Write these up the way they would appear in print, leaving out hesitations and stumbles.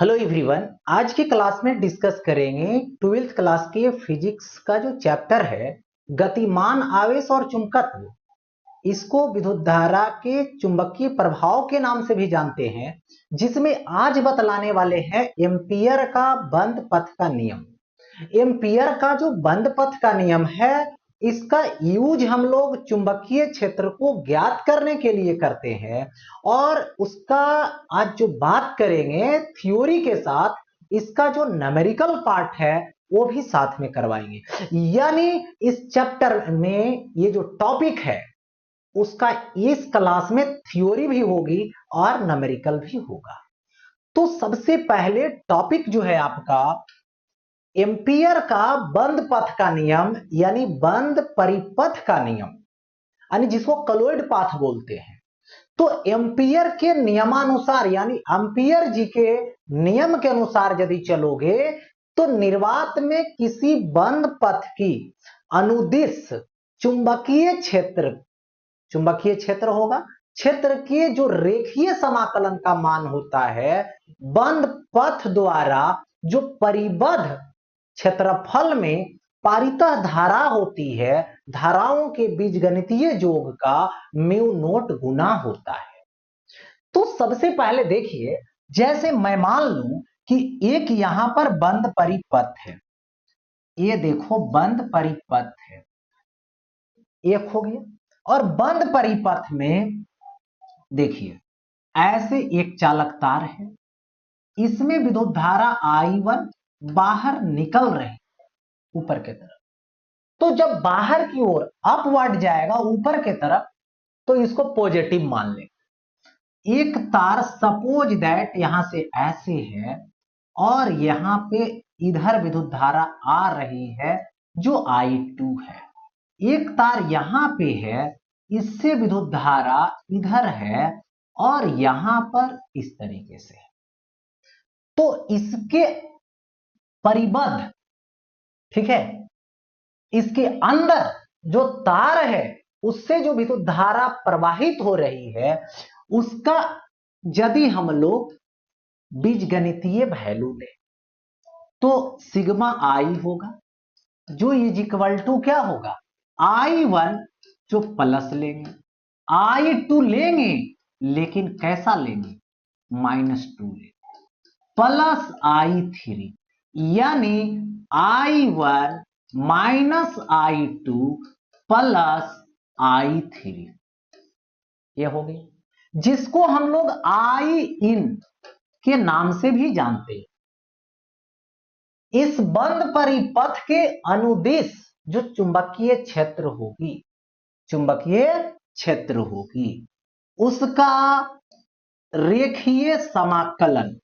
Hello everyone, आज की class में डिस्कस करेंगे 12th क्लास के फिजिक्स का जो चैप्टर है गतिमान आवेश और चुंबकत्व। इसको विद्युत धारा के चुंबकीय प्रभाव के नाम से भी जानते हैं, जिसमें आज बतलाने वाले हैं एम्पियर का बंद पथ का नियम। एम्पियर का जो बंद पथ का नियम है, इसका यूज हम लोग चुंबकीय क्षेत्र को ज्ञात करने के लिए करते हैं और उसका आज जो बात करेंगे थ्योरी के साथ, इसका जो न्यूमेरिकल पार्ट है वो भी साथ में करवाएंगे। यानी इस चैप्टर में ये जो टॉपिक है उसका इस क्लास में थ्योरी भी होगी और न्यूमेरिकल भी होगा। तो सबसे पहले टॉपिक जो है आपका एम्पियर का बंद पथ का नियम, यानी बंद परिपथ का नियम, यानी जिसको क्लोइड पाथ बोलते हैं। तो एम्पियर के नियमानुसार यानी एम्पियर जी के नियम के अनुसार यदि चलोगे तो निर्वात में किसी बंद पथ की अनुदिश चुंबकीय क्षेत्र होगा, क्षेत्र के जो रेखीय समाकलन का मान होता है बंद पथ द्वारा जो परिबद्ध क्षेत्रफल में पारितः धारा होती है, धाराओं के बीजगणितीय योग का म्यू नोट गुना होता है। तो सबसे पहले देखिए, जैसे मैं मान लूं कि एक यहां पर बंद परिपथ है, ये देखो बंद परिपथ है, एक हो गया। और बंद परिपथ में देखिए ऐसे एक चालक तार है, इसमें विद्युत धारा I1 बाहर निकल रही ऊपर की तरफ। तो जब बाहर की ओर अपवर्ड जाएगा ऊपर की तरफ तो इसको पॉजिटिव मान लेंगे। एक तार सपोज दैट यहां से ऐसे है और यहां पे इधर विद्युत धारा आ रही है जो I2 है। एक तार यहां पे है, इससे विद्युत धारा इधर है और यहां पर इस तरीके से है। तो इसके परिबद्ध, ठीक है, इसके अंदर जो तार है उससे जो विद्युत धारा प्रवाहित हो रही है उसका यदि हम लोग बीजगणितीय वैल्यू लें तो सिग्मा आई होगा, जो इज इक्वल टू क्या होगा I1 जो प्लस लेंगे, I2 लेंगे लेकिन कैसा लेंगे -2 लेंगे, प्लस I3 यानी I1 -I2 प्लस I3, ये हो गई, जिसको हम लोग I इन के नाम से भी जानते हैं। इस बंद परिपथ के अनुदिश जो चुंबकीय क्षेत्र होगी उसका रेखीय समाकलन,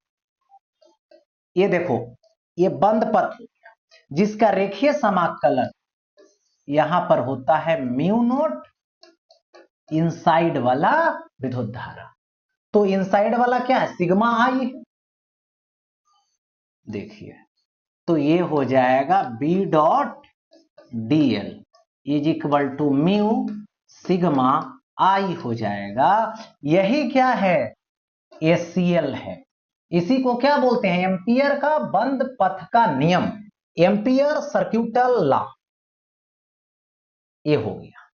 ये देखो ये बंद पथ हो गया जिसका रेखीय समाकलन यहां पर होता है म्यू नोट इनसाइड वाला विद्युत धारा। तो इनसाइड वाला क्या है, सिग्मा आई है। देखिए तो ये हो जाएगा B dot DL is equal to mu sigma I हो जाएगा। यही क्या है, ACL है। इसी को क्या बोलते हैं, एम्पियर का बंद पथ का नियम, एम्पियर सर्क्यूटल लॉ, ये हो गया।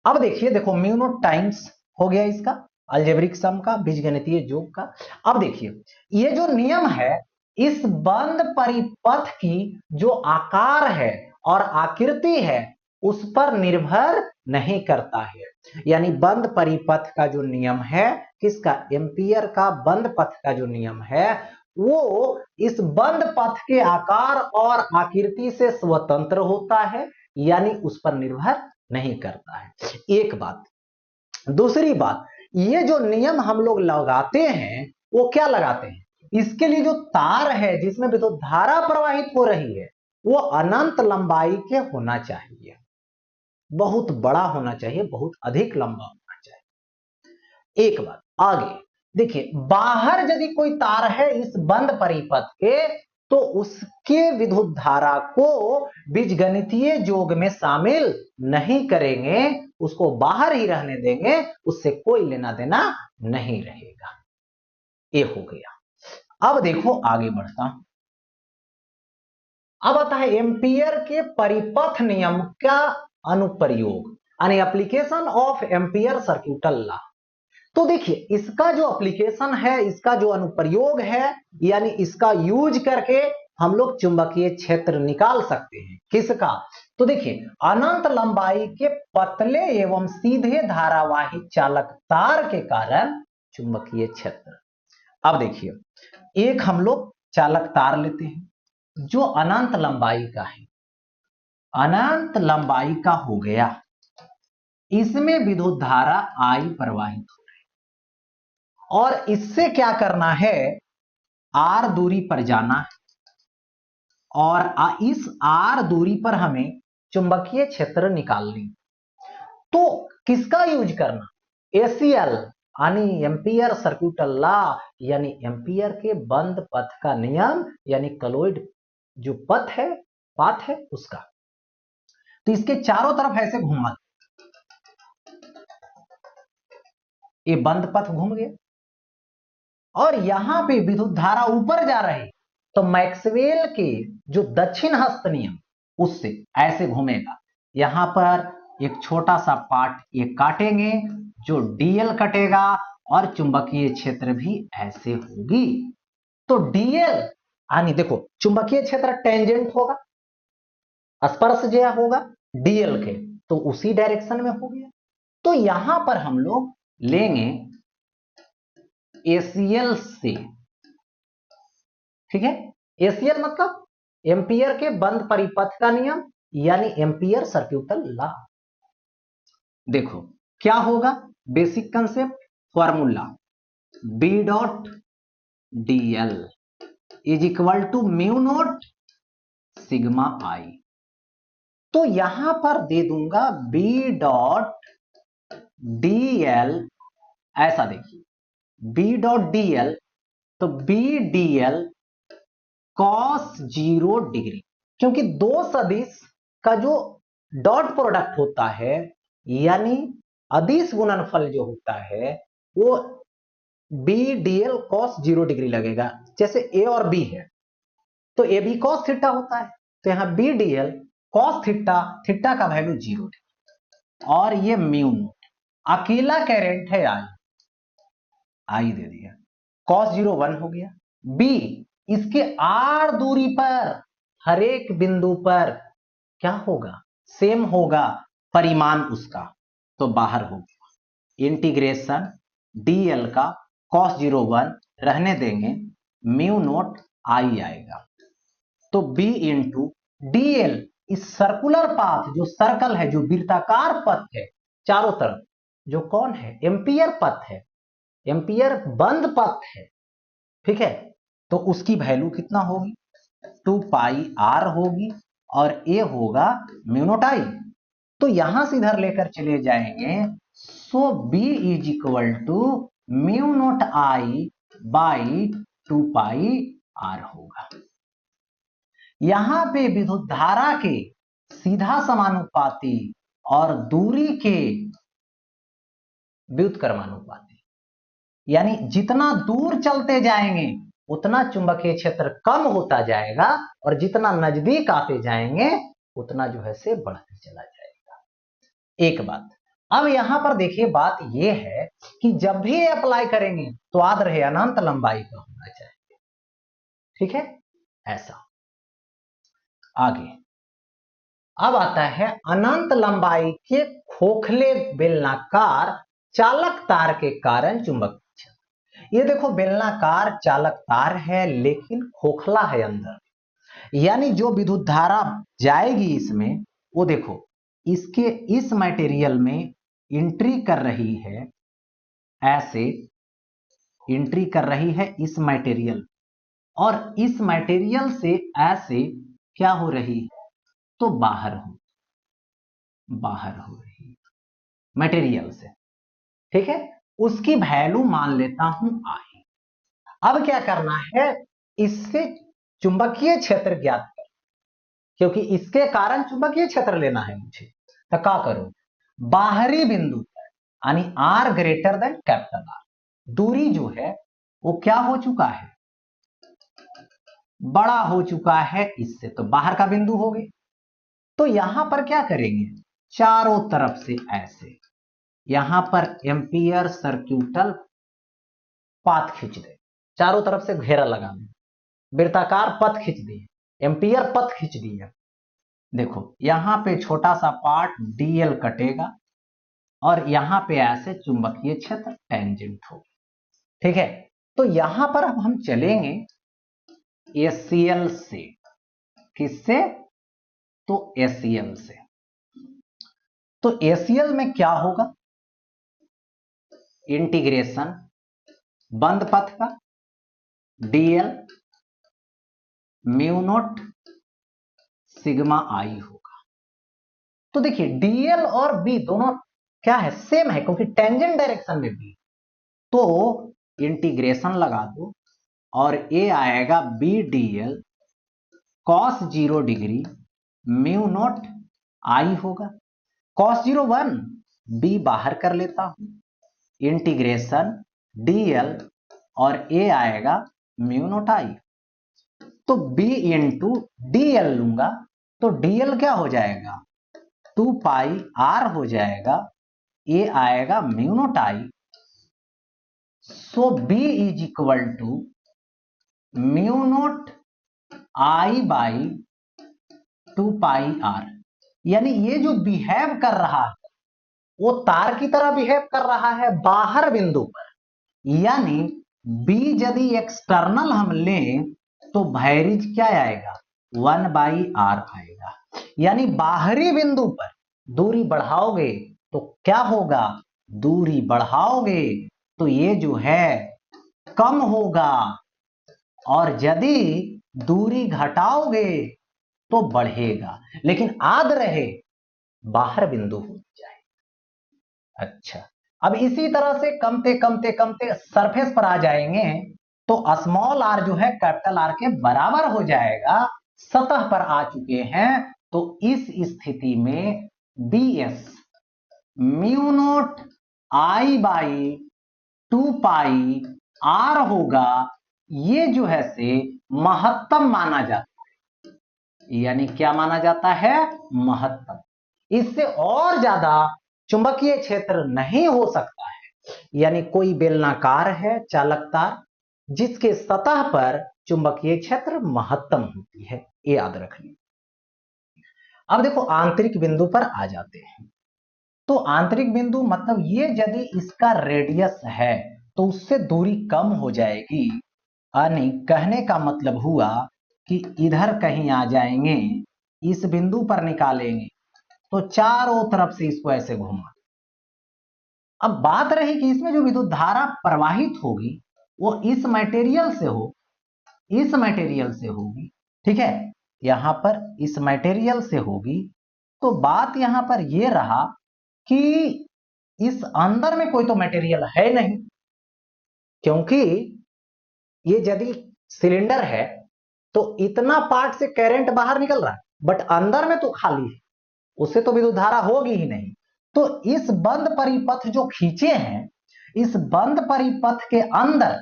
अब देखिए, देखो म्यू नोट टाइम्स हो गया इसका अलजेब्रिक सम का, बीजगणितीय योग का। अब देखिए ये जो नियम है इस बंद परिपथ की जो आकार है और आकृति है उस पर निर्भर नहीं करता है। यानी बंद परिपथ का जो नियम है, किसका, एम्पियर का बंद पथ का जो नियम है वो इस बंद पथ के आकार और आकृति से स्वतंत्र होता है, यानी उस पर निर्भर नहीं करता है। एक बात। दूसरी बात, ये जो नियम हम लोग लगाते हैं वो क्या लगाते हैं, इसके लिए जो तार है जिसमें विद्युत धारा प्रवाहित हो रही है वो अनंत लंबाई के होना चाहिए, बहुत बड़ा होना चाहिए, बहुत अधिक लंबा होना चाहिए। एक बात। आगे देखिए, बाहर यदि कोई तार है इस बंद परिपथ के तो उसके विद्युत धारा को बीजगणितीय योग में शामिल नहीं करेंगे, उसको बाहर ही रहने देंगे, उससे कोई लेना देना नहीं रहेगा। ये हो गया। अब देखो आगे बढ़ता हूं। अब आता है एम्पियर के परिपथ नियम का अनुप्रयोग, यानी application of ampere circuital law. तो देखिए इसका जो एप्लीकेशन है, इसका जो अनुप्रयोग है, यानी इसका यूज करके हम लोग चुंबकीय क्षेत्र निकाल सकते हैं। किसका? तो देखिए अनंत लंबाई के पतले एवं सीधे धारावाही चालक तार के कारण चुंबकीय क्षेत्र। अब देखिए एक हम लोग चालक तार लेते हैं जो अनंत लंबाई का है, अनंत लंबाई का हो गया, इसमें विद्युत धारा I प्रवाहित हो रही है और इससे क्या करना है, R दूरी पर जाना है और इस R दूरी पर हमें चुंबकीय क्षेत्र निकालनी। तो किसका यूज करना? ACL यानी एम्पियर सर्क्यूटल लॉ, यानी एम्पियर के बंद पथ का नियम, यानी क्लोइड जो पथ है, पाथ है उसका। तो इसके चारों तरफ ऐसे घूमा, ये बंद पथ घूम गया और यहां पे विद्युत धारा ऊपर जा रही, तो मैक्सवेल के जो दक्षिण हस्त नियम उससे ऐसे घूमेगा। यहां पर एक छोटा सा पार्ट ये काटेंगे जो डीएल कटेगा और चुंबकीय क्षेत्र भी ऐसे होगी। तो डीएल यानी देखो चुंबकीय क्षेत्र टेंजेंट होगा, स्पर्श जया होगा डीएल के, तो उसी डायरेक्शन में हो गया। तो यहां पर हम लोग लेंगे एसीएल से, ठीक है। एसीएल मतलब एम्पियर के बंद परिपथ का नियम, यानी एम्पियर सर्क्यूटल लॉ। देखो क्या होगा, basic concept formula B dot DL is equal to mu naught sigma I. तो यहां पर दे दूंगा बी डॉट डीएल, ऐसा देखिए बी डॉट डीएल, तो बी डीएल कॉस 0 डिग्री, क्योंकि दो सदिश का जो डॉट प्रोडक्ट होता है, यानी अदिश गुणनफल जो होता है, वो बी डीएल कॉस 0 डिग्री लगेगा। जैसे ए और बी है तो ए भी कॉस थीटा होता है, तो यहां B DL cos theta, theta का वैल्यू 0 डिग्री और ये म्यू नॉट, अकेला करंट है आई दे दिया, कॉस 0 1 हो गया। बी इसके आर दूरी पर हर एक बिंदु पर क्या होगा, सेम होगा परिमाण उसका, तो बाहर हो गया। इंटीग्रेशन डीएल का कॉस 0 1 रहने देंगे, म्यू नोट आई आएगा। तो बी इंटू डीएल, इस सर्कुलर पाथ जो सर्कल है, जो वृत्ताकार पथ है चारों तरफ, जो कौन है, एम्पियर पथ है, एम्पियर बंद पथ है, ठीक है। तो उसकी वैल्यू कितना होगी, 2 पाई आर होगी और ए होगा म्यू नॉट आई। तो यहां से इधर लेकर चले जाएंगे, so B is equal to mu not I by 2 pi R होगा। यहां पे विद्युत धारा के सीधा समानुपाती और दूरी के व्युत्क्रमानुपाती, यानी जितना दूर चलते जाएंगे उतना चुंबकीय क्षेत्र कम होता जाएगा और जितना नजदीक आते जाएंगे उतना जो है से बढ़ते चला जाएगा। एक बात, अब यहां पर देखिए बात यह है कि जब भी अप्लाई करेंगे तो याद रहे अनंत लंबाई का होना चाहिए, ठीक है। ऐसा आगे अब आता है अनंत लंबाई के खोखले बेलनाकार चालक तार के कारण चुंबक क्षेत्र। ये देखो बेलनाकार चालक तार है लेकिन खोखला है अंदर, यानी जो विद्युत धारा जाएगी इसमें, वो देखो इसके इस मटेरियल में एंट्री कर रही है, ऐसे एंट्री कर रही है इस मटेरियल, और इस मटेरियल से ऐसे क्या हो रही है, तो बाहर हो रही है मटेरियल से, ठीक है। उसकी वैल्यू मान लेता हूं आई। अब क्या करना है, इससे चुंबकीय क्षेत्र ज्ञात कर, क्योंकि इसके कारण चुंबकीय क्षेत्र लेना है मुझे, तो क्या करूं, बाहरी बिंदु पर यानी R greater than capital R, दूरी जो है वो क्या हो चुका है, बड़ा हो चुका है इससे, तो बाहर का बिंदु हो गए। तो यहां पर क्या करेंगे, चारों तरफ से ऐसे यहां पर एम्पियर सर्क्यूटल पाथ खींच दे, चारों तरफ से घेरा लगा दे, वृत्ताकार पथ खींच दिए, एम्पियर पथ खींच दिए। देखो यहां पे छोटा सा पार्ट डीएल कटेगा और यहां पे ऐसे चुंबकीय क्षेत्र टेंजेंट होगा। ठीक है, तो यहां पर अब हम चलेंगे एसीएल से। किससे, तो एसीएल से। तो एसीएल में क्या होगा, इंटीग्रेशन बंद पथ का DL mu naught sigma I होगा। तो देखिए डीएल और बी दोनों क्या है, सेम है, क्योंकि टेंजेंट डायरेक्शन में बी। तो इंटीग्रेशन लगा दो और ए आएगा B DL cos 0 degree mu not I होगा। कॉस 0 1, बी बाहर कर लेता हूं, इंटीग्रेशन डीएल और ए आएगा म्यू नॉट आई। तो बी इंटू डीएल लूंगा, तो डीएल क्या हो जाएगा, 2 पाई आर हो जाएगा, ए आएगा mu not I. So B is equal to mu not I by 2 pi R. यानी ये जो बिहेव कर रहा है वो तार की तरह बिहेव कर रहा है बाहर बिंदु पर। यानी बी यदि एक्सटर्नल हम लें तो भैरिज क्या आएगा, 1 बाई आर आएगा। यानी बाहरी बिंदु पर दूरी बढ़ाओगे तो क्या होगा, दूरी बढ़ाओगे तो ये जो है कम होगा, और यदि दूरी घटाओगे तो बढ़ेगा, लेकिन याद रहे बाहर बिंदु हो जाए। अच्छा, अब इसी तरह से कमते कमते कमते सरफेस पर आ जाएंगे तो स्मॉल आर जो है कैपिटल आर के बराबर हो जाएगा, सतह पर आ चुके हैं। तो इस स्थिति में B S mu not I by 2 pi R होगा। ये जो है से महत्तम माना जाता है। यानी क्या माना जाता है, महत्तम। इससे और ज्यादा चुंबकीय क्षेत्र नहीं हो सकता है। यानी कोई बेलनाकार है चालक तार जिसके सतह पर चुंबकीय क्षेत्र महत्तम होती है, ये याद रखिए। अब देखो आंतरिक बिंदु पर आ जाते हैं। तो आंतरिक बिंदु मतलब ये यदि इसका रेडियस है तो उससे दूरी कम हो जाएगी। यानी कहने का मतलब हुआ कि इधर कहीं आ जाएंगे, इस बिंदु पर निकालेंगे तो चारों तरफ से इसको ऐसे घुमा। अब बात रही कि इसमें जो विद्युत धारा प्रवाहित होगी वो इस मटेरियल से हो, इस मटेरियल से होगी। ठीक है, यहां पर इस मटेरियल से होगी। तो बात यहां पर यह रहा कि इस अंदर में कोई तो मटेरियल है नहीं, क्योंकि ये यदि सिलेंडर है तो इतना पार्ट से करंट बाहर निकल रहा है, बट अंदर में तो खाली है, उससे तो विद्युत धारा होगी ही नहीं। तो इस बंद परिपथ जो खींचे हैं, इस बंद परिपथ के अंदर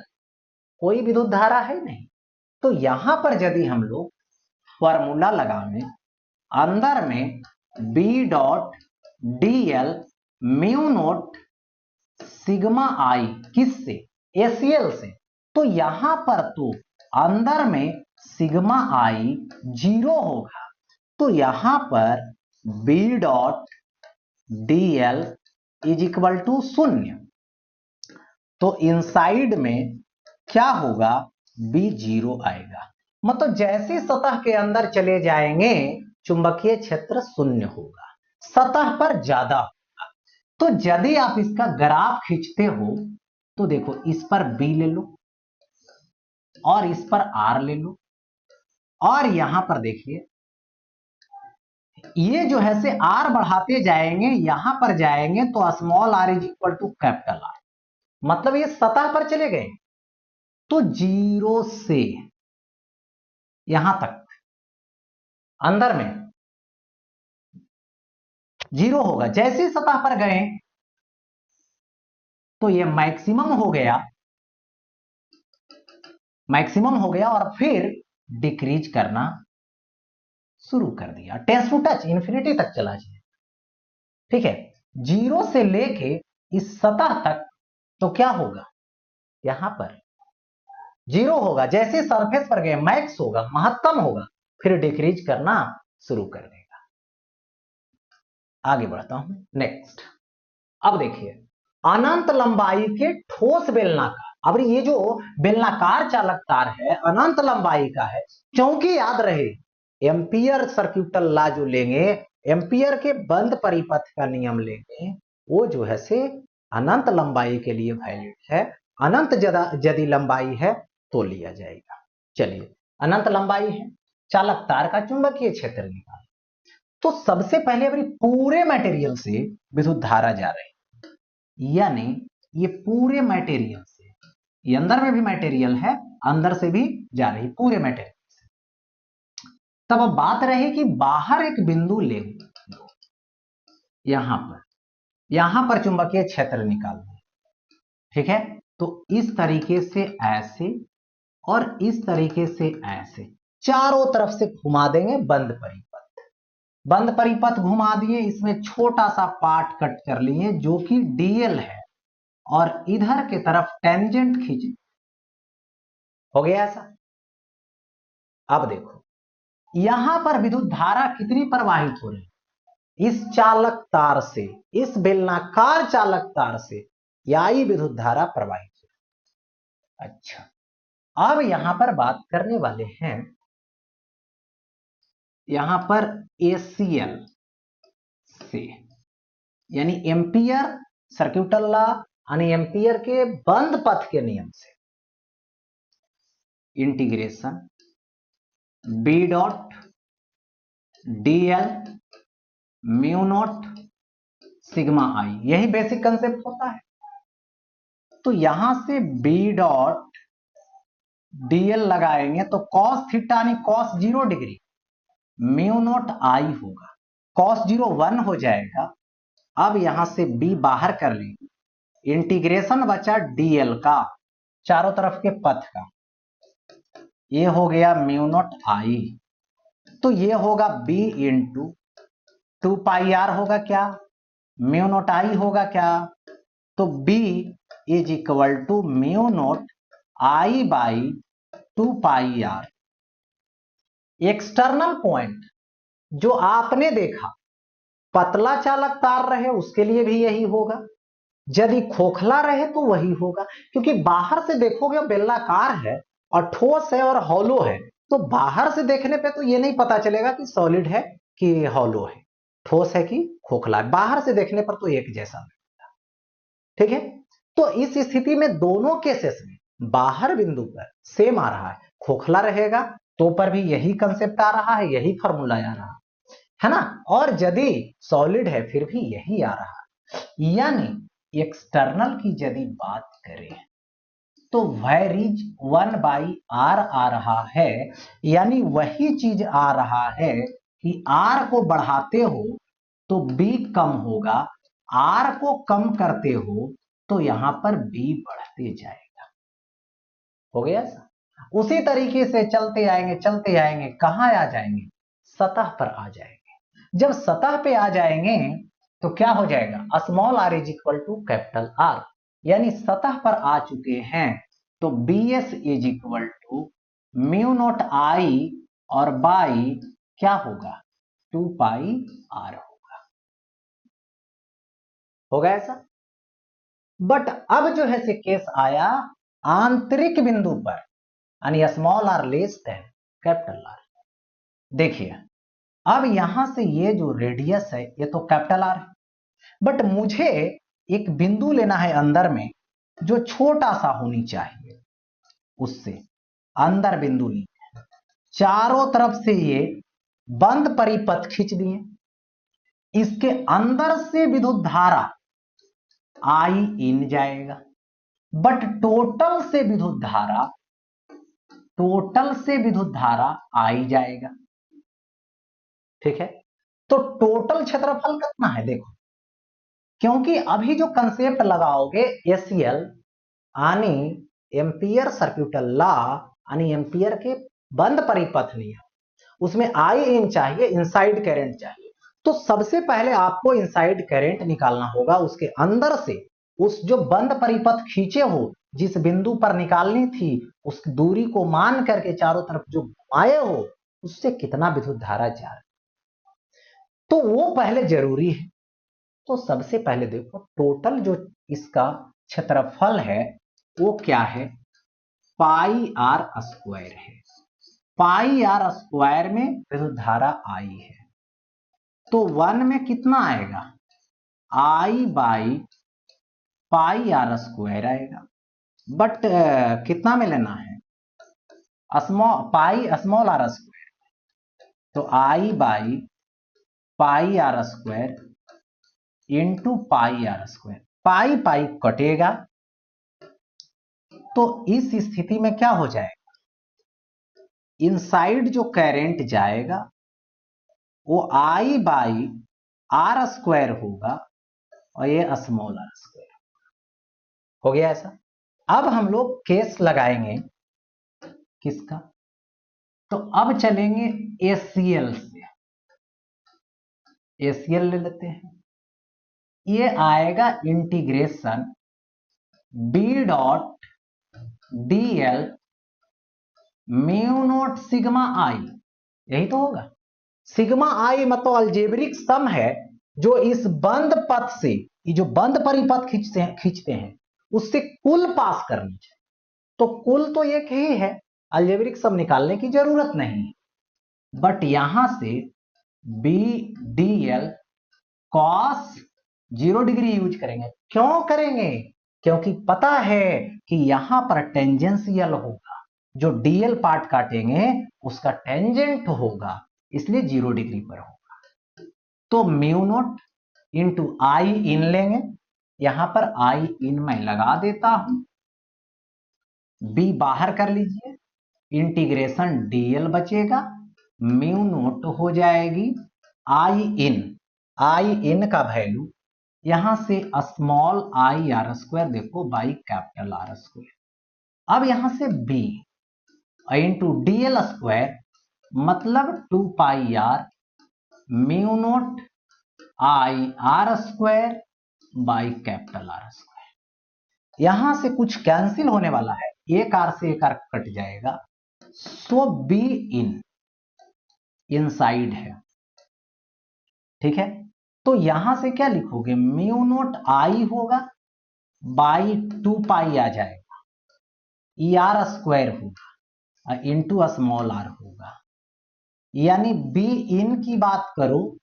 कोई विद्युत धारा है नहीं। तो यहां पर यदि हम लोग फॉर्मूला लगाएं, अंदर में B dot DL mu naught sigma I, किससे, एसीएल से। तो यहां पर तो अंदर में सिग्मा आई 0 होगा, तो यहां पर B dot DL is equal to 0। तो इनसाइड में क्या होगा, बी 0 आएगा। मतलब जैसे सतह के अंदर चले जाएंगे चुंबकीय क्षेत्र 0 होगा, सतह पर ज्यादा होगा। तो यदि आप इसका ग्राफ खींचते हो तो देखो इस पर बी ले लो और इस पर आर ले लो, और यहां पर देखिए ये जो है से आर बढ़ाते जाएंगे, यहां पर जाएंगे तो small are is equal to capital R. मतलब ये सतह पर चले गए तो 0 से यहां तक अंदर में 0 होगा। जैसे सतह पर गए तो ये मैक्सिमम हो गया, मैक्सिमम हो गया, और फिर डिक्रीज करना शुरू कर दिया, टेंस टू टच इंफिनिटी तक चला जाए। ठीक है, 0 से लेके इस सतह तक तो क्या होगा, यहां पर 0 होगा, जैसे सरफेस पर गए मैक्स होगा, महत्तम होगा, फिर डिक्रीज करना शुरू कर देगा। आगे बढ़ता हूं, नेक्स्ट। अब देखिए, अनंत लंबाई के ठोस बेलनाकार, अब ये जो बेलनाकार चालक तार है अनंत लंबाई का है, क्योंकि याद रहे एम्पियर सर्क्यूटल लॉ जो लेंगे, एम्पियर के बंद परिपथ का नियम लेंगे, वो जो है से अनंत लंबाई के लिए वैलिड है, अनंत यदि लंबाई है तो लिया जाएगा। चलिए, अनंत लंबाई है, चालक तार का चुंबकीय क्षेत्र निकाल। तो सबसे पहले अपनी पूरे मटेरियल से विद्युत धारा जा रही है, यानी ये पूरे मटेरियल से, ये अंदर में भी मटेरियल है, अंदर से भी जा रही पूरे मटेरियल से। तब अब बात रही कि बाहर एक बिंदु ले, यहां पर चुंबकीय क्षेत्र निकाल दो। ठीक है, तो इस तरीके से ऐसे और इस तरीके से ऐसे चारों तरफ से घुमा देंगे बंद परिपथ। बंद परिपथ घुमा दिए, इसमें छोटा सा पार्ट कट कर लिए जो कि डीएल है, और इधर की तरफ टेंजेंट खींच, हो गया ऐसा। अब देखो यहां पर विद्युत धारा कितनी प्रवाहित हो रही है, इस चालक तार से, इस बेलनाकार चालक तार से यही विद्युत धारा प्रवाहित हो रही है। अच्छा, अब यहां पर बात करने वाले हैं, यहां पर एसीएल से, यानी एम्पियर सर्क्यूटल लॉ यानी एम्पियर के बंद पथ के नियम से, integration B dot DL mu naught sigma I, यही बेसिक कंसेप्ट होता है। तो यहां से बी डॉट डीएल लगाएंगे तो कॉस थीटा यानी cos 0 degree mu not I होगा, कॉस 0 1 हो जाएगा। अब यहां से बी बाहर कर लेंगे, इंटीग्रेशन बचा डीएल का, चारों तरफ के पथ का, ये हो गया म्यू नॉट आई, तो ये होगा बी इंटू 2 पाई आर होगा क्या, म्यू नॉट आई होगा क्या, तो B is equal to mu not I by 2 pi R. External point जो आपने देखा, पतला चालक तार रहे उसके लिए भी यही होगा, यदि खोखला रहे तो वही होगा, क्योंकि बाहर से देखोगे बेलनाकार है और ठोस है और हॉलो है, तो बाहर से देखने पे तो ये नहीं पता चलेगा कि सॉलिड है कि हॉलो है, ठोस है कि खोखला है, बाहर से देखने पर तो एक जैसा लगेगा। ठीक है, तो इस स्थिति में दोनों केसेस में बाहर बिंदु पर सेम आ रहा है, खोखला रहेगा तो पर भी यही कंसेप्ट आ रहा है, यही फॉर्मूला आ रहा है ना, और यदि सॉलिड है फिर भी यही आ रहा है। यानी एक्सटर्नल की यदि बात करें तो वेरीज 1 बाई आर आ रहा है, यानी वही चीज आ रहा है कि आर को बढ़ाते हो तो बी कम होगा, आर को कम करते हो तो यहां पर बी बढ़ते जाएगा। हो गया, उसी तरीके से चलते आएंगे, कहां आ जाएंगे, सतह पर आ जाएंगे। जब सतह पे आ जाएंगे तो क्या हो जाएगा, small are is equal to capital R, यानी सतह पर आ चुके हैं तो B S is equal to mu not I और बाई क्या होगा 2 पाई आर होगा ऐसा। बट अब जो है से केस आया आंतरिक बिंदु पर, यानी small r less than capital R. देखिए अब यहां से ये जो रेडियस है ये तो कैपिटल आर है, बट मुझे एक बिंदु लेना है अंदर में जो छोटा सा होनी चाहिए, उससे अंदर बिंदु ली, चारों तरफ से ये बंद परिपथ खींच दिए, इसके अंदर से विद्युत धारा आई इन जाएगा, बट टोटल से विद्युत धारा आई जाएगा। ठीक है, तो टोटल क्षेत्रफल कितना है देखो, क्योंकि अभी जो कंसेप्ट लगाओगे एसीएल यानी एम्पियर सर्क्यूटल लॉ यानी एम्पियर के बंद परिपथ नहीं है, उसमें आई इन चाहिए, इनसाइड करंट चाहिए। तो सबसे पहले आपको इनसाइड करंट निकालना होगा, उसके अंदर से उस जो बंद परिपथ खींचे हो, जिस बिंदु पर निकालनी थी उस दूरी को मान करके चारों तरफ जो घुमाए हो, उससे कितना विद्युत धारा जा रहा है, तो वो पहले जरूरी है। तो सबसे पहले देखो टोटल जो इसका क्षेत्रफल है वो क्या है, पाई आर स्क्वायर है। पाई आर स्क्वायर में विद्युत धारा आई है, तो 1 में कितना आएगा, I by pi R square आएगा। बट कितना में लेना है, पाई स्मॉल आर स्क्वायर, तो I by pi R square into pi R square. Pi pi कटेगा, तो इस स्थिति में क्या हो जाएगा, इनसाइड जो करंट जाएगा वो आई बाई आर स्क्वायर होगा और ये स्मॉल आर स्क्वायर हो गया ऐसा। अब हम लोग केस लगाएंगे किसका, तो अब चलेंगे एसीएल से, एसीएल ले लेते हैं। ये आएगा integration B dot D L mu naught sigma I, यही तो होगा। सिग्मा आई मतलब अलजेब्रिक सम है जो इस बंद पथ से, ये जो बंद परिपथ खींचते हैं उससे कुल पास करनी चाहिए। तो कुल तो एक ही है, अलजेब्रिक सम निकालने की जरूरत नहीं है। बट यहां से B D L cos 0 degree use करेंगे। क्यों करेंगे, क्योंकि पता है कि यहां पर टेंजेंशियल होगा, जो डीएल पार्ट काटेंगे उसका टेंजेंट होगा, इसलिए 0 डिग्री पर होगा। तो म्यू नोट इंटू आई इन लेंगे, यहां पर आई इन मैं लगा देता हूं, बी बाहर कर लीजिए, इंटीग्रेशन डीएल बचेगा, म्यू नोट हो जाएगी आई इन। आई इन का वैल्यू यहां से स्मॉल आई आर स्क्वायर देखो बाई कैपिटल आर स्क्वायर। अब यहां से बी इंटू डीएल स्क्वायर मतलब 2 pi R mu naught I R square by capital R square. यहां से कुछ कैंसिल होने वाला है, एक आर से एक आर कट जाएगा, सो बी इन इनसाइड है, ठीक है। तो यहां से क्या लिखोगे, म्यू नोट आई होगा बाई 2 पाई आ जाएगा, ई आर स्क्वायर होगा इंटू स्मॉल आर होगा। यानी बी इन की बात करो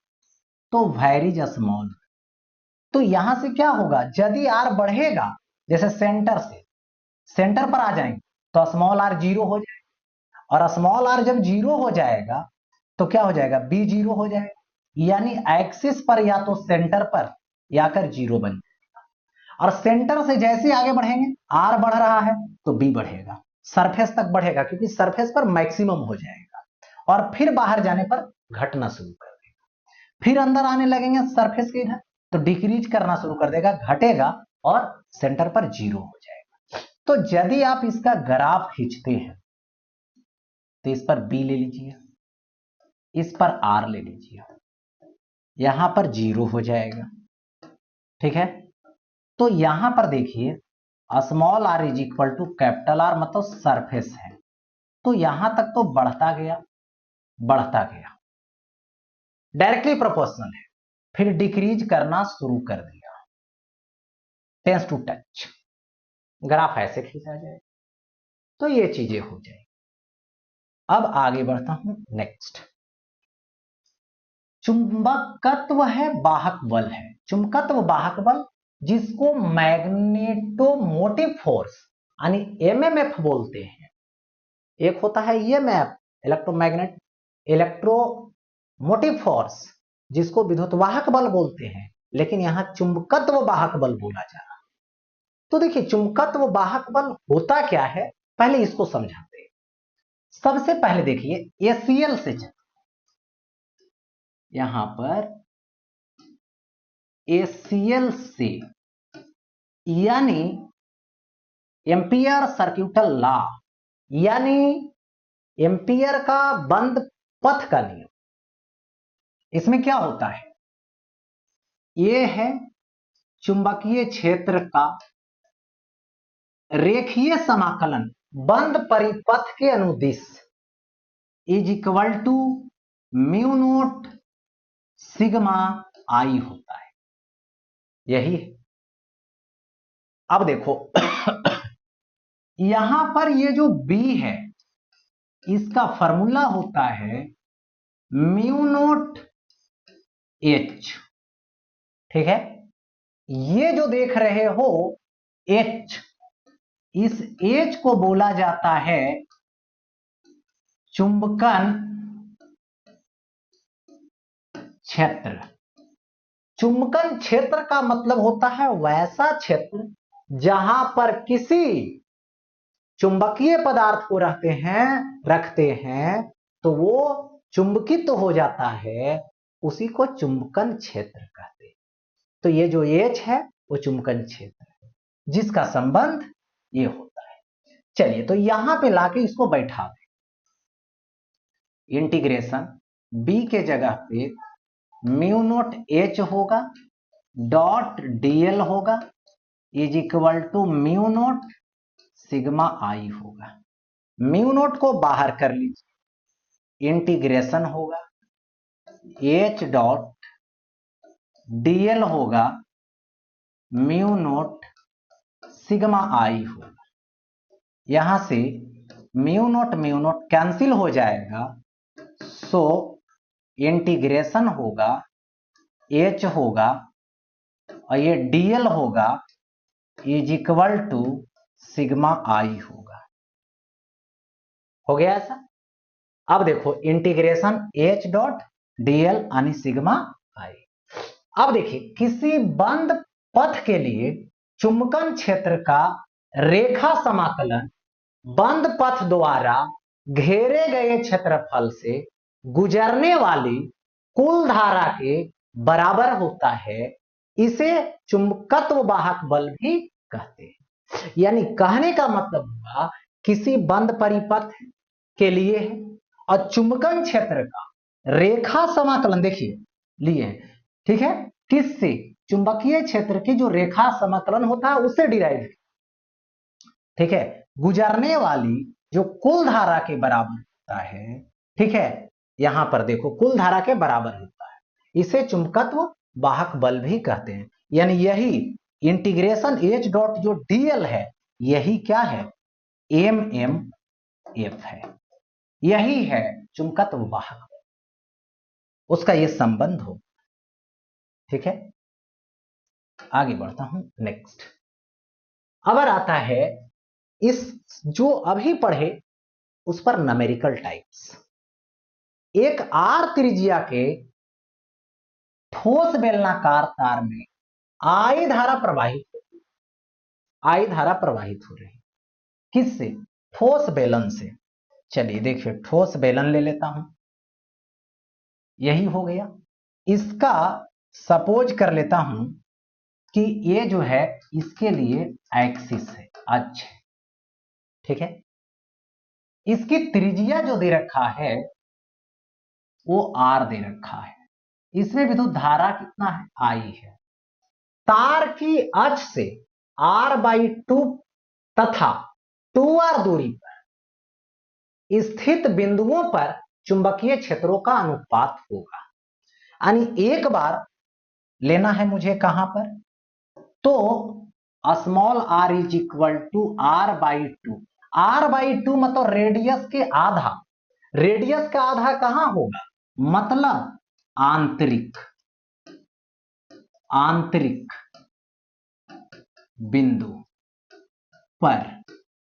तो वेरीज स्मॉल। तो यहां से क्या होगा, यदि आर बढ़ेगा, जैसे सेंटर से सेंटर पर आ जाएंगे तो स्मॉल आर 0 हो जाएगा, और स्मॉल आर जब 0 हो जाएगा तो क्या हो जाएगा, बी 0 हो जाएगा। यानी एक्सिस पर या तो सेंटर पर या कर 0 बन जाएगा। और सेंटर से जैसे आगे बढ़ेंगे, आर बढ़ रहा है तो बी बढ़ेगा, सरफेस तक बढ़ेगा, क्योंकि सरफेस पर मैक्सिमम हो जाएगा, और फिर बाहर जाने पर घटना शुरू कर देगा। फिर अंदर आने लगेंगे सरफेस के इधर तो डिक्रीज करना शुरू कर देगा, घटेगा और सेंटर पर 0 हो जाएगा। तो यदि आप इसका ग्राफ खींचते हैं तो इस पर बी ले लीजिए, इस पर आर ले लीजिए, यहां पर 0 हो जाएगा, ठीक है। तो यहां पर देखिए small are is equal to capital R मतलब सरफेस है, तो यहां तक तो बढ़ता गया बढ़ता गया, डायरेक्टली प्रोपोर्शनल है, फिर डिक्रीज करना शुरू कर दिया, टेंस टू टच, ग्राफ ऐसे खींचा जाए तो ये चीजें हो जाएगी। अब आगे बढ़ता हूं, नेक्स्ट चुंबकत्व है, वाहक बल है। चुंबकत्व वाहक बल जिसको मैग्नेटोमोटिव फोर्स यानी एमएमएफ बोलते हैं। एक होता है ईएमएफ इलेक्ट्रोमैग्नेट इलेक्ट्रोमोटिव फोर्स जिसको विद्युत वाहक बल बोलते हैं, लेकिन यहां चुंबकत्व वाहक बल बोला जा रहा है। तो देखिए चुंबकत्व वाहक बल होता क्या है, पहले इसको समझाते हैं। सबसे पहले देखिए एसीएल से यहां पर एसीएल से यानी एम्पियर सर्क्यूटल लॉ यानी एम्पियर का बंद पथ का नियम, इसमें क्या होता है, ये है चुंबकीय क्षेत्र का रेखीय समाकलन बंद परिपथ के अनुदिश is equal to mu naught sigma I होता है, यही है। अब देखो यहां पर ये जो B है इसका फॉर्मूला होता है म्यू नोट H, ठीक है। ये जो देख रहे हो H, इस H को बोला जाता है चुंबकन क्षेत्र। चुंबकन क्षेत्र का मतलब होता है वैसा क्षेत्र जहां पर किसी चुंबकीय पदार्थ को रखते हैं तो वो चुंबकित तो हो जाता है, उसी को चुंबकन क्षेत्र कहते हैं। तो ये जो H है वो चुंबकन क्षेत्र है जिसका संबंध ये होता है। चलिए तो यहां पे लाके इसको बैठा दें, इंटीग्रेशन B के जगह पे म्यू नोट H होगा डॉट dl होगा is equal to mu naught sigma I होगा। म्यू नोट को बाहर कर लीजिए, इंटीग्रेशन होगा H डॉट dl होगा म्यू नोट सिग्मा आई होगा। यहां से म्यू नोट कैंसिल हो जाएगा, सो इंटीग्रेशन होगा H होगा और ये dl होगा is equal to sigma I होगा। हो गया ऐसा। अब देखो इंटीग्रेशन H डॉट dl यानी सिग्मा आई। अब देखिए किसी बंद पथ के लिए चुंबकन क्षेत्र का रेखा समाकलन बंद पथ द्वारा घेरे गए क्षेत्रफल से गुजरने वाली कुल धारा के बराबर होता है। इसे चुंबकत्व वाहक बल भी कहते हैं। यानी कहने का मतलब हुआ किसी बंद परिपथ के लिए है और चुंबकन क्षेत्र का रेखा समाकलन देखिए लिए है, ठीक है, किससे, चुंबकीय क्षेत्र की जो रेखा समाकलन होता है उससे डिराइव, ठीक है, गुजरने वाली जो कुल धारा के बराबर होता है, ठीक है, यहां पर देखो कुल धारा के बराबर होता है, इसे चुंबकत्व वाहक बल भी कहते हैं। यानी यही इंटीग्रेशन H डॉट जो dl है यही क्या है, MMF है, यही है चुंबकत्व वाहक बल, उसका ये संबंध हो, ठीक है। आगे बढ़ता हूं नेक्स्ट। अब आता है इस जो अभी पढ़े उस पर न्यूमेरिकल टाइप्स। एक R त्रिज्या के ठोस बेलनाकार तार में I धारा प्रवाहित हो रही, किससे, ठोस बेलन से। चलिए देखिए ठोस बेलन ले लेता हूं, यही हो गया। इसका सपोज कर लेता हूं कि ये जो है इसके लिए एक्सिस है, अच्छा, ठीक है। इसकी त्रिज्या जो दे रखा है वो R दे रखा है, इसमें विद्युत धारा कितना है, I है। तार की अक्ष से R/2 तथा 2R दूरी पर स्थित बिंदुओं पर चुंबकीय क्षेत्रों का अनुपात होगा। यानी एक बार लेना है मुझे कहां पर, तो small r is equal to R/2। R/2 मतलब रेडियस के आधा, रेडियस का आधा कहां होगा, मतलब आंतरिक बिंदु पर,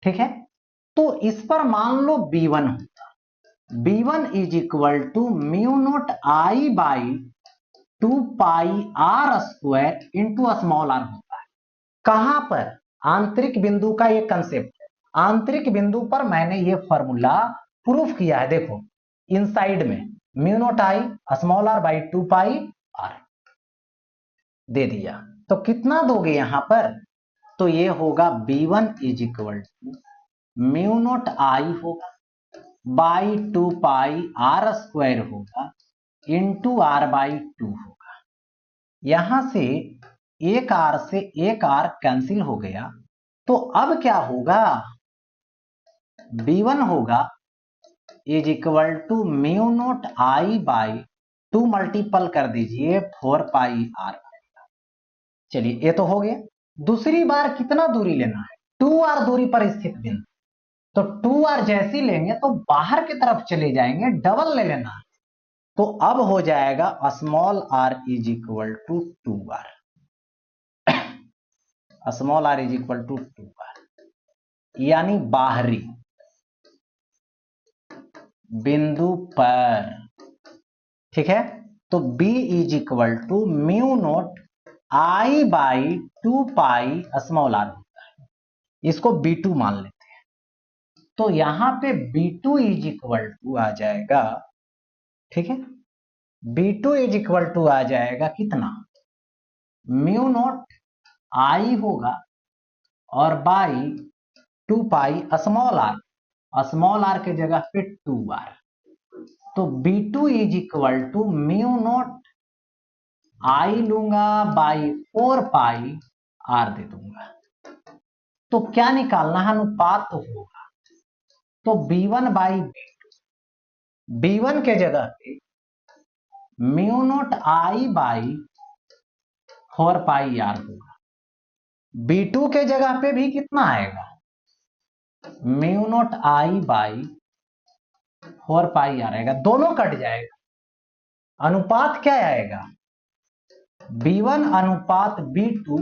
ठीक है। तो इस पर मान लो B1 होता, B1 is equal to mu naught I/2 pi R square into small r होता है। कहां पर, आंतरिक बिंदु का ये कंसेप्ट है, आंतरिक बिंदु पर मैंने ये फॉर्मूला प्रूफ किया है, देखो इनसाइड में mu naught I small r by 2 pi R दे दिया। तो कितना दोगे यहां पर, तो ये होगा B1 is equal to mu naught I होगा बाई 2 पाई आर स्क्वायर होगा इंटू आर बाई 2 होगा। यहां से एक आर से एक आर कैंसिल हो गया, तो अब क्या होगा, B1 होगा is equal to mu naught I by 2 multiple कर दीजिए 4 पाई आर। चलिए ये तो हो गया। दूसरी बार कितना दूरी लेना है, 2r दूरी पर स्थित बिंदु, तो 2r जैसी लेंगे तो बाहर की तरफ चले जाएंगे, डबल ले लेना है। तो अब हो जाएगा small r is equal to 2r, small r is equal to 2r, यानी बाहरी बिंदु पर, ठीक है। तो b is equal to mu naught I by 2 pi small r होता है, इसको B2 मान लेते हैं। तो यहां पे B2 इज इक्वल टू आ जाएगा, ठीक है, B2 इज इक्वल टू आ जाएगा कितना, म्यू नोट आई होगा और बाई 2 पाई स्मॉल आर के जगह पे 2r, तो B2 is equal to mu naught I लूंगा बाई 4 पाई आर दे दूंगा। तो क्या निकालना है, अनुपात तो होगा, तो B1 बाई B1 के जगह पे mu naught I by 4 pi R होगा। B2 के जगह पे भी कितना आएगा, mu naught I by 4 pi R आएगा, दोनों कट जाएगा, अनुपात क्या आएगा, B1 अनुपात B2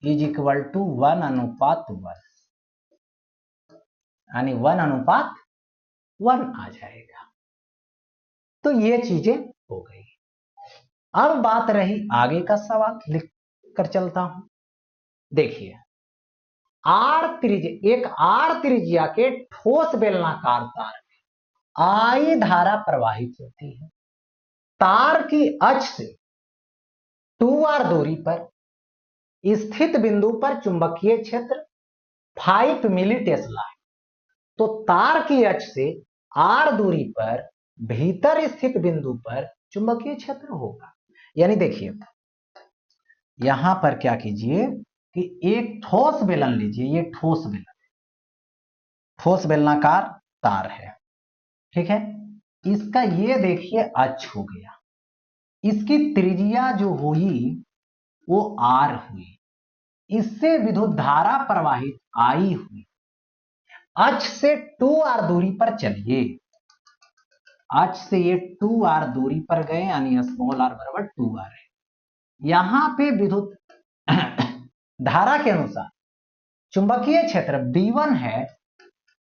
इज इक्वल टू 1 अनुपात 1, यानी 1 अनुपात 1 आ जाएगा। तो ये चीजें हो गई। अब बात रही आगे का सवाल, लिख कर चलता हूं। देखिए एक आर त्रिज्या के ठोस बेलनाकार तार में आई धारा प्रवाहित होती है। तार की अक्ष से 2r दूरी पर स्थित बिंदु पर चुंबकीय क्षेत्र 5 मिली टेस्ला है। तो तार की अक्ष से r दूरी पर भीतर स्थित बिंदु पर चुंबकीय क्षेत्र होगा। यानी देखिए यहां पर क्या कीजिए कि एक ठोस बेलन लीजिए, ये ठोस बेलनाकार तार है, ठीक है। इसका ये देखिए अक्ष हो गया, इसकी त्रिज्या जो हुई वो r हुई, इससे विद्युत धारा प्रवाहित आई हुई। अक्ष से 2r दूरी पर चलिए, अक्ष से ये 2r दूरी पर गए, यानी स्मॉल r बराबर 2r है। यहां पे विद्युत धारा के अनुसार चुंबकीय क्षेत्र B1 है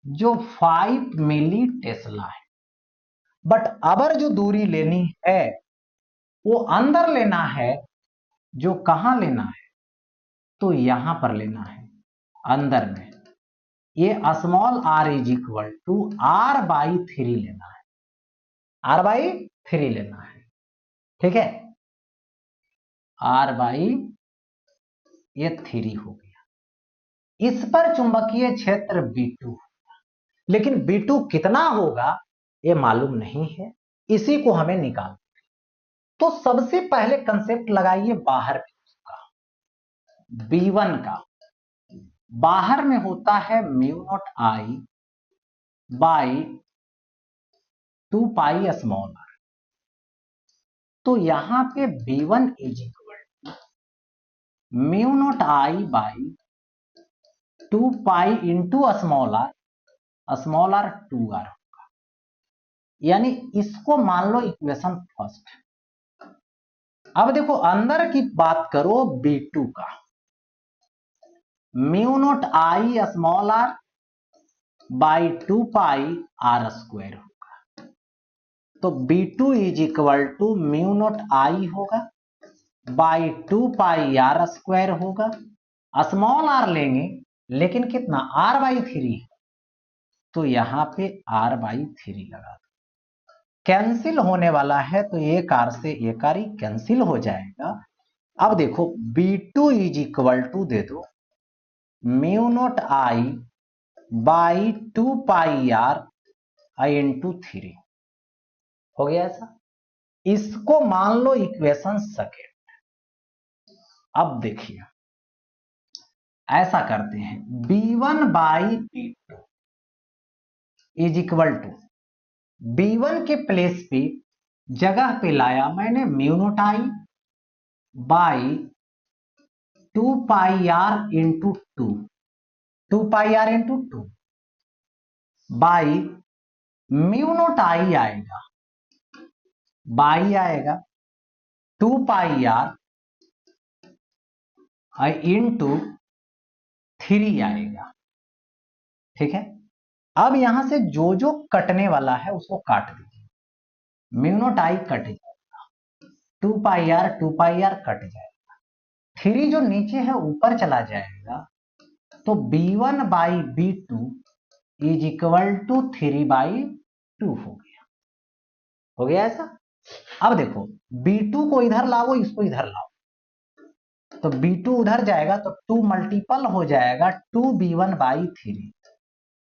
जो 5 मिली टेस्ला है। बट अबर जो दूरी लेनी है वो अंदर लेना है, जो कहां लेना है, तो यहां पर लेना है अंदर में। ये small r is equal to r by 3 लेना है, r बाई 3 लेना है, ठीक है, r बाई ये 3 हो गया। इस पर चुंबकीय क्षेत्र B2 होगा, लेकिन B2 कितना होगा ये मालूम नहीं है, इसी को हमें निकालना। तो सबसे पहले कंसेप्ट लगाइए बाहर का, B1 का। बाहर में होता है mu naught I by 2 pi small r। तो यहां पे B1 is equal mu naught I by 2 pi into small r 2r होगा। यानी इसको मान लो इक्वेशन फर्स्ट। अब देखो अंदर की बात करो B2 का, mu not I small r by 2 pi R square होगा। तो B2 is equal to mu not I होगा बाई 2 पाई आर स्क्वायर होगा। स्मॉल r लेंगे लेकिन कितना, r बाई 3, तो यहां पे r बाई 3 लगा दो। कैंसिल होने वाला है तो एक r से एक r ही कैंसिल हो जाएगा। अब देखो B2 इज इक्वल टू दे दो mu naught I by 2 pi are I into 3 हो गया ऐसा। इसको मान लो इक्वेशन सेकेंड। अब देखिए ऐसा करते हैं, b1 by b2 is equal to, b1 के प्लेस पे जगह पे लाया मैंने mu not I by 2 pi R into 2 pi R into 2 by mu not I आएगा, बाई आएगा 2 पाई आर इंटू 3 आएगा। ठीक है, अब यहां से जो जो कटने वाला है उसको काट दीजिए। म्यू नॉट आई कट जाएगा, 2 पाई आर कट जाएगा, 3 जो नीचे है ऊपर चला जाएगा, तो b1 by b2 is equal to 3 by 2 हो गया ऐसा। अब देखो b2 को इधर लाओ, इसको इधर लाओ, तो b2 उधर जाएगा तो 2 मल्टीपल हो जाएगा 2b1 बाई 3,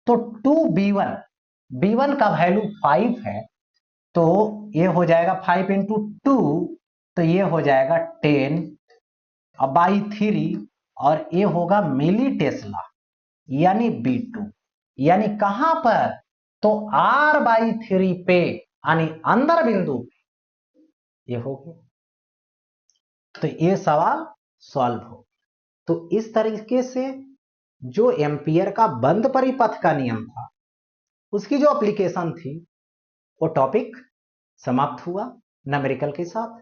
तो 2b1, b1 का वैल्यू 5 है, तो ये हो जाएगा 5 इंटू 2, तो ये हो जाएगा 10 अब बाई 3, और ये होगा मिली टेस्ला यानी b2, यानी कहां पर, तो r बाई 3 पे, यानी अंदर बिंदु पे। ये हो गया, तो ये सवाल सॉल्व हो। तो इस तरीके से जो एम्पियर का बंद परिपथ का नियम था उसकी जो एप्लीकेशन थी वो टॉपिक समाप्त हुआ न्यूमेरिकल के साथ।